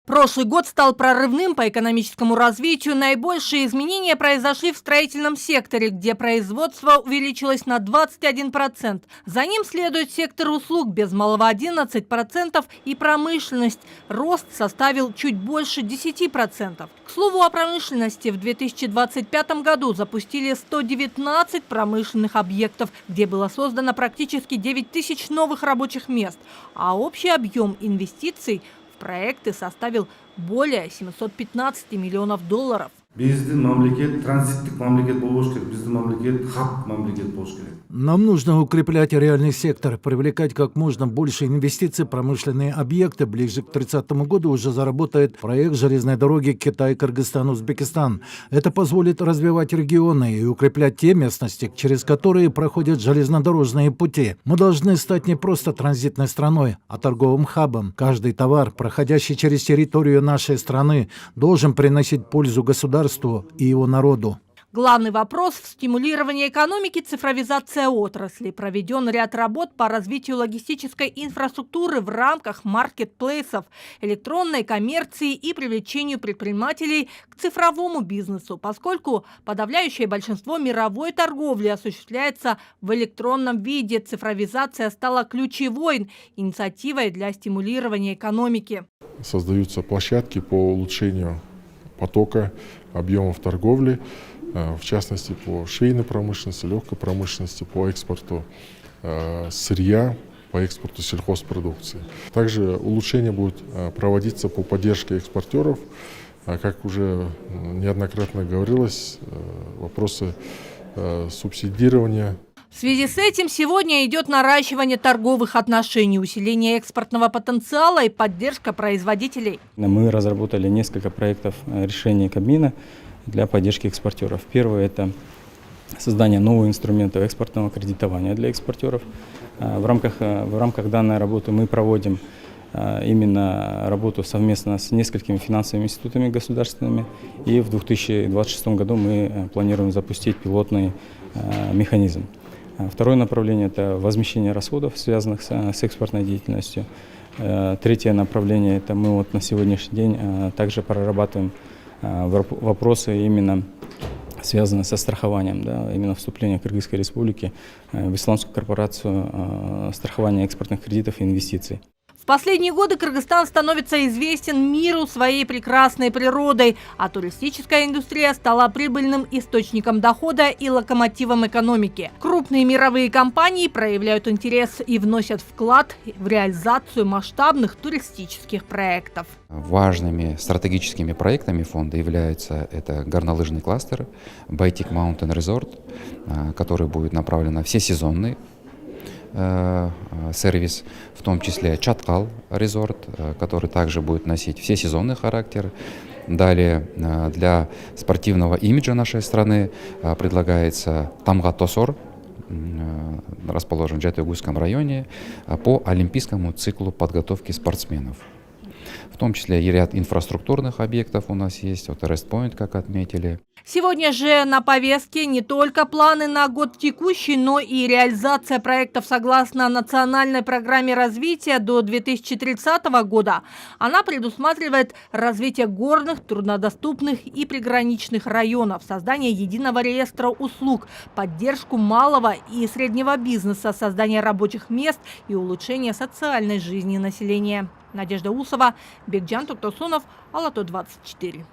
Прошлый год стал прорывным по экономическому развитию. Наибольшие изменения произошли в строительном секторе, где производство увеличилось на 21%. За ним следует сектор услуг, без малого 11%, и промышленность. Рост составил чуть больше 10%. К слову о промышленности, в 2025 году запустили 119 промышленных объектов, где было создано практически 9 тысяч новых рабочих мест, а общий объем инвестиций проекты составил более 715 миллионов долларов. Биздин мамлекет транзиттик мамлекет болуш керек, биздин мамлекет хаб мамлекет болуш керек. Нам нужно укреплять реальный сектор, привлекать как можно больше инвестиций в промышленные объекты. Ближе к 30 году уже заработает проект железной дороги Китай, Кыргызстан, Узбекистан. Это позволит развивать регионы и укреплять те местности, через которые проходят железнодорожные пути. Мы должны стать не просто транзитной страной, а торговым хабом. Каждый товар, проходящий через территорию нашей страны, должен приносить пользу государству и его народу. Главный вопрос в стимулировании экономики – цифровизация отрасли. Проведен ряд работ по развитию логистической инфраструктуры в рамках маркетплейсов, электронной коммерции и привлечению предпринимателей к цифровому бизнесу, поскольку подавляющее большинство мировой торговли осуществляется в электронном виде. Цифровизация стала ключевой инициативой для стимулирования экономики. Создаются площадки по улучшению потока объемов торговли, в частности по швейной промышленности, легкой промышленности, по экспорту сырья, по экспорту сельхозпродукции. Также улучшение будет проводиться по поддержке экспортеров. Как уже неоднократно говорилось, вопросы субсидирования. В связи с этим сегодня идет наращивание торговых отношений, усиление экспортного потенциала и поддержка производителей. Мы разработали несколько проектов решений Кабмина для поддержки экспортеров. Первое – это создание нового инструмента экспортного кредитования для экспортеров. В рамках данной работы мы проводим именно работу совместно с несколькими финансовыми институтами государственными. И в 2026 году мы планируем запустить пилотный механизм. Второе направление – это возмещение расходов, связанных с экспортной деятельностью. Третье направление – это мы на сегодняшний день также прорабатываем вопросы, именно связанные со страхованием, именно вступления Кыргызской республики в Исламскую корпорацию страхования экспортных кредитов и инвестиций. В последние годы Кыргызстан становится известен миру своей прекрасной природой, а туристическая индустрия стала прибыльным источником дохода и локомотивом экономики. Крупные мировые компании проявляют интерес и вносят вклад в реализацию масштабных туристических проектов. Важными стратегическими проектами фонда являются это горнолыжный кластер, Байтик Mountain Resort, который будет направлен на всесезонный сервис, в том числе Чаткал резорт, который также будет носить всесезонный характер. Далее для спортивного имиджа нашей страны предлагается Тамга Тосор, расположен в Жетыгульском районе, по олимпийскому циклу подготовки спортсменов. В том числе и ряд инфраструктурных объектов у нас есть, Rest Point, как отметили. Сегодня же на повестке не только планы на год текущий, но и реализация проектов согласно национальной программе развития до 2030 года. Она предусматривает развитие горных, труднодоступных и приграничных районов, создание единого реестра услуг, поддержку малого и среднего бизнеса, создание рабочих мест и улучшение социальной жизни населения. Надежда Усова, Бекджан Туктасунов, Ала-То 24.